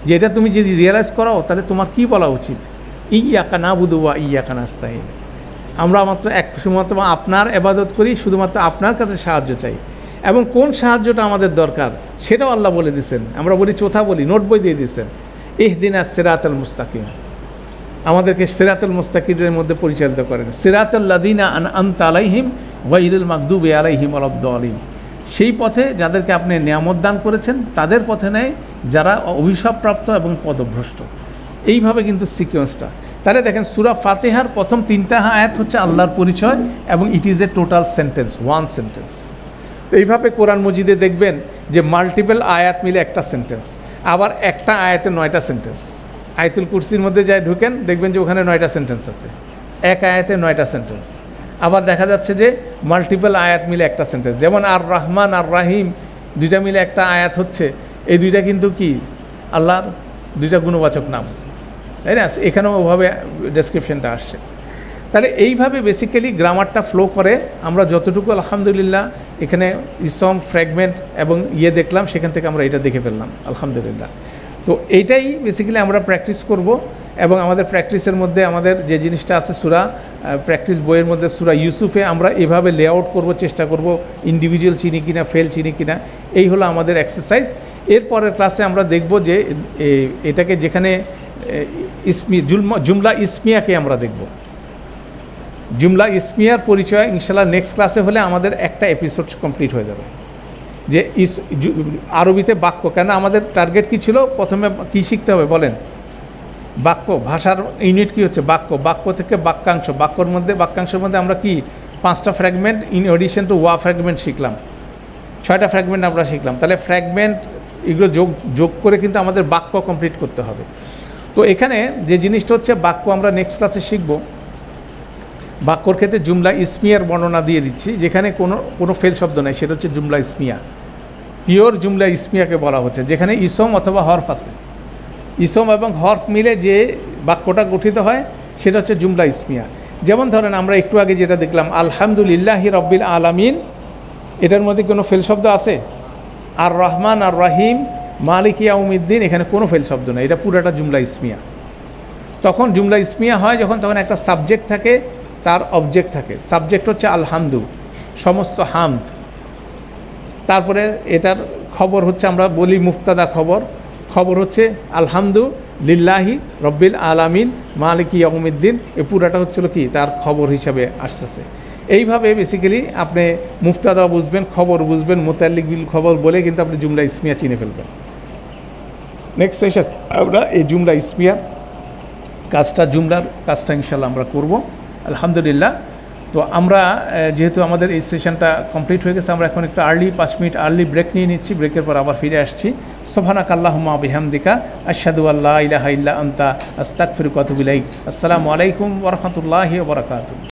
Speaker 1: যে এটা তুমি যদি রিয়েলাইজ করাও তাহলে তোমার কি বলা উচিত, ইয়াকা নাবুদু ওয়া ইয়াকা নাস্তাইন। আমরা মাত্র শুধুমাত্র আপনার ইবাদত করি, শুধুমাত্র আপনার কাছে সাহায্য চাই, এবং কোন সাহায্যটা আমাদের দরকার সেটাও আল্লাহ বলে দিয়েছেন। আমরা বলি চোথা বলি, নোট বই দিয়ে দিয়েছেন, ইহদিনাস সিরাতাল মুস্তাকিম, আমাদেরকে সিরাতুল মুস্তাকিমের মধ্যে পরিচালিত করেন। সিরাতাল লাযিনা আনআমতা আলাইহিম গায়রিল মাগদুবি আলাইহিম ওয়ালাদ-দালিন, সেই পথে যাদেরকে আপনি নিয়ামত দান করেছেন তাদের পথে নেয় যারা অভিশাপপ্রাপ্ত এবং পদভ্রষ্ট। এইভাবে কিন্তু সিকোয়েন্সটা। তাহলে দেখেন সূরা ফাতিহার প্রথম 3টা আয়াত হচ্ছে আল্লাহর পরিচয়, এবং it is a total sentence, one sentence. এইভাবে কোরআন মজিদে দেখবেন যে মাল্টিপল আয়াত মিলে একটা সেন্টেন্স, আবার একটা আয়াতে 9টা সেন্টেন্স। আয়াতুল কুরসির মধ্যে যাই ঢুকেন দেখবেন যে ওখানে 9টা সেন্টেন্স আছে, এক আয়াতে 9টা সেন্টেন্স। আবার দেখা যাচ্ছে যে মাল্টিপল আয়াত মিলে একটা সেন্টেন্স, যেমন আর রহমান আর রাহিম 2টা মিলে একটা আয়াত হচ্ছে। এই 2টা কিন্তু কি আল্লাহর 2টা গুণবাচক নাম, তাই না? এখানেও ওভাবে ডেসক্রিপশনটা আসছে। তাহলে এইভাবে বেসিক্যালি গ্রামারটা ফ্লো করে। আমরা যতটুকু আলহামদুলিল্লাহ এখানে ইসম ফ্র্যাগমেন্ট এবং দেখলাম, সেখান থেকে আমরা এটা দেখে ফেললাম আলহামদুলিল্লাহ। তো এইটাই বেসিক্যালি আমরা প্র্যাকটিস করব, এবং আমাদের প্র্যাকটিসের মধ্যে আমাদের যে জিনিসটা আছে সূরা প্র্যাকটিস বইয়ের মধ্যে সূরা ইউসুফে আমরা এভাবে লেআউট করব, চেষ্টা করব ইন্ডিভিজুয়াল চিনি কিনা, ফেল চিনি কিনা। এই হলো আমাদের এক্সারসাইজ। এরপরের ক্লাসে আমরা দেখব যে এটাকে যেখানে জুমলা ইসমিয়াকে আমরা দেখব। জুমলা ইসমিয়ার পরিচয় ইনশাআল্লাহ নেক্সট ক্লাসে হলে আমাদের একটা এপিসোড কমপ্লিট হয়ে যাবে। যে আরবিতে বাক্য, কেন আমাদের টার্গেট কি ছিল, প্রথমে কি শিখতে হবে বলেন? বাক্য, ভাষার ইউনিট কি হচ্ছে বাক্য, বাক্য থেকে বাক্যাংশ, বাক্যাংশের মধ্যে আমরা কি 5টা ফ্র্যাগমেন্ট ইন এডিশন টু ওয়া ফ্র্যাগমেন্ট শিখলাম, 6টা ফ্র্যাগমেন্ট আমরা শিখলাম। তাহলে ফ্র্যাগমেন্ট এগুলো যোগ করে কিন্তু আমাদের বাক্য কমপ্লিট করতে হবে। তো এখানে যে জিনিসটা হচ্ছে বাক্য আমরা নেক্সট ক্লাসে শিখব। বাক্যর ক্ষেত্রে জুমলা ইসমিয়ার বর্ণনা দিয়ে দিচ্ছি, যেখানে কোনো ফেল শব্দ নাই, সেটা হচ্ছে জুমলা ইসমিয়া। পিওর জুমলা ইসমিয়াকে বলা হচ্ছে, যেখানে ইসম অথবা হরফ আছে। ইসম এবং হরফ মিলে যে বাক্যটা গঠিত হয় সেটা হচ্ছে জুমলা ইসমিয়া। যেমন ধরেন আমরা একটু আগে যেটা দেখলাম আলহামদুলিল্লাহি রব্বিল আলামিন, এটার মধ্যে কোনো ফেল শব্দ আছে? আর রহমান আর রহিম মালিক ইয়াউমিদ্দিন, এখানে কোনো ফেল শব্দ নেই, এটা পুরোটা জুমলা ইসমিয়া। তখন জুমলা ইসমিয়া হয় তখন একটা সাবজেক্ট থাকে, তার অবজেক্ট থাকে। সাবজেক্ট হচ্ছে আলহামদু, সমস্ত হামদ। তারপরে এটার খবর হচ্ছে আমরা বলি মুফতাদা খবর হচ্ছে আলহামদু লিল্লাহি রব্বিল আলামিন মালিক ইয়াউমিদ্দিন। এই পুরাটা হচ্ছিল কি তার খবর হিসাবে আসতেছে। এইভাবে বেসিক্যালি আপনি মুফতাদা বুঝবেন, খবর বুঝবেন, মুতাল্লিক বিল খবর বলে কিন্তু আপনি জুমলা ইসমিয়া চিনে ফেলবেন। নেক্সট সেশন আমরা এই জুমলা ইসমিয়া জুমলার কাজটা ইনশাল্লাহ আমরা করব আলহামদুলিল্লাহ। তো আমরা যেহেতু আমাদের এই সেশনটা কমপ্লিট হয়ে গেছে, আমরা এখন একটু 5 মিনিট আর্লি ব্রেক নিয়ে নিচ্ছি। ব্রেকের পর আবার ফিরে আসছি। সুবহানাকাল্লাহুম্মা বিহামদিকা আশহাদু আল্লা ইলাহা ইল্লা আনতা আস্তাগফিরুকা ওয়া আতুবু ইলাইক। আসসালামু আলাইকুম ওয়া রাহমাতুল্লাহি ওয়া বারাকাতুহু।